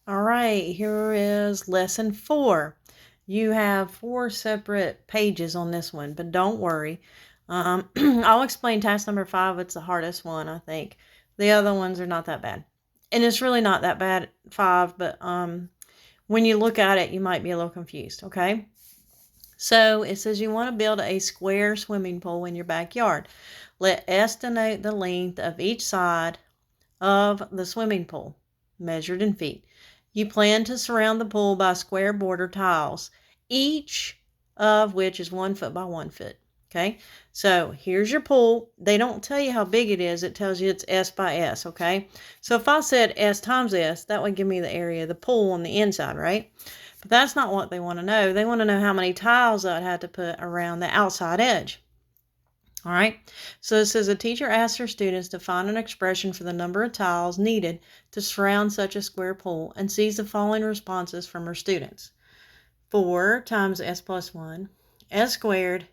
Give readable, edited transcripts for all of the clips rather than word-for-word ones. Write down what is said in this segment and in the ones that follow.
All right, here is lesson 4. You have 4 separate pages on this one, but don't worry. I'll explain task number 5. It's the hardest one, I think. The other ones are not that bad. And it's really not that bad, 5, but when you look at it, you might be a little confused, okay? So it says you want to build a square swimming pool in your backyard. Let S denote the length of each side of the swimming pool, measured in feet. You plan to surround the pool by square border tiles, each of which is 1 foot by 1 foot. Okay, so here's your pool. They don't tell you how big it is. It tells you it's S by S, okay? So if I said S times S, that would give me the area of the pool on the inside, right? But that's not what they want to know. They want to know how many tiles I'd have to put around the outside edge. All right, so it says a teacher asks her students to find an expression for the number of tiles needed to surround such a square pool and sees the following responses from her students. 4 times S plus 1, S squared,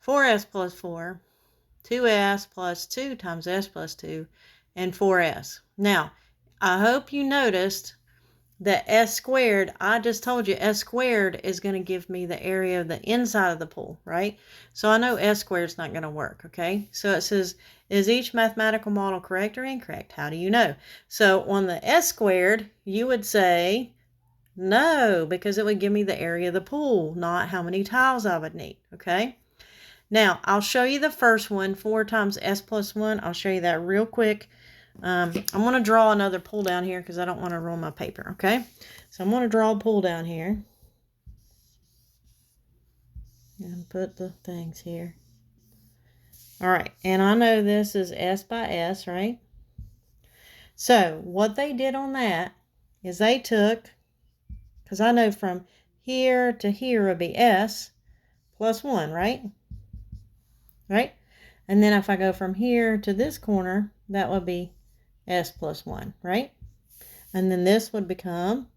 4S plus 4, 2S plus 2 times S plus 2, and 4S. Now, I hope you noticed that S squared, I just told you S squared is going to give me the area of the inside of the pool, right? So I know S squared is not going to work, okay? So it says, is each mathematical model correct or incorrect? How do you know? So on the S squared, you would say no, because it would give me the area of the pool, not how many tiles I would need, okay? Now, I'll show you the first one, 4 times S plus 1. I'll show you that real quick. I'm going to draw another pull down here because I don't want to ruin my paper, okay? So I'm going to draw a pull down here. And put the things here. All right, and I know this is S by S, right? So what they did on that is they took, because I know from here to here would be S plus 1, right? Right? And then if I go from here to this corner, that would be S plus 1, right? And then this would become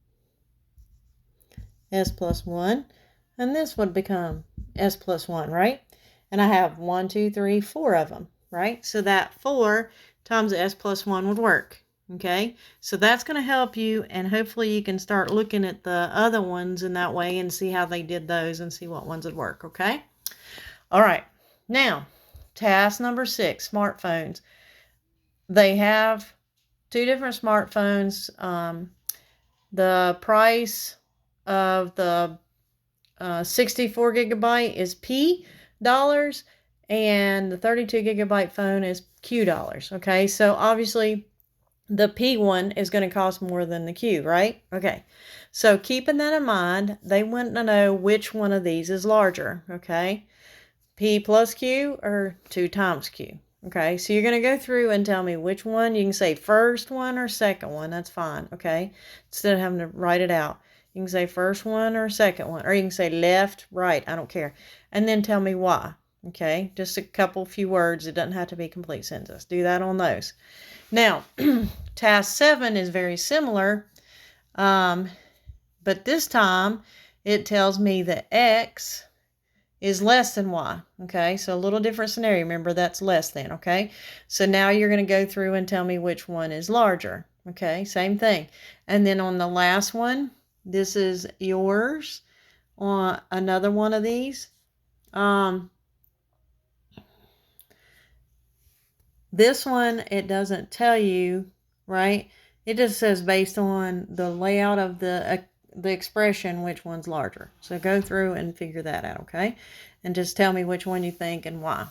S plus 1, and this would become S plus 1, right? And I have 1, 2, 3, 4 of them, right? So that 4 times S plus 1 would work, okay? So that's going to help you, and hopefully you can start looking at the other ones in that way and see how they did those and see what ones would work, okay? All right, now, task number 6, smartphones. They have 2 different smartphones. The price of the 64 gigabyte is P dollars, and the 32 gigabyte phone is Q dollars. Okay, so obviously the P one is going to cost more than the Q, right? Okay, so keeping that in mind, they want to know which one of these is larger. Okay, P plus Q or 2 times Q. Okay, so you're going to go through and tell me which one. You can say first one or second one. That's fine, okay? Instead of having to write it out. You can say first one or second one. Or you can say left, right. I don't care. And then tell me why, okay? Just a couple few words. It doesn't have to be a complete sentence. Do that on those. Now, task 7 is very similar. But this time, it tells me that X is less than Y, okay? So a little different scenario. Remember, that's less than, okay? So now you're going to go through and tell me which one is larger, okay? Same thing. And then on the last one, this is yours on another one of these. This one, it doesn't tell you, right? It just says based on the layout of the expression, which one's larger. So go through and figure that out, okay? And just tell me which one you think and why.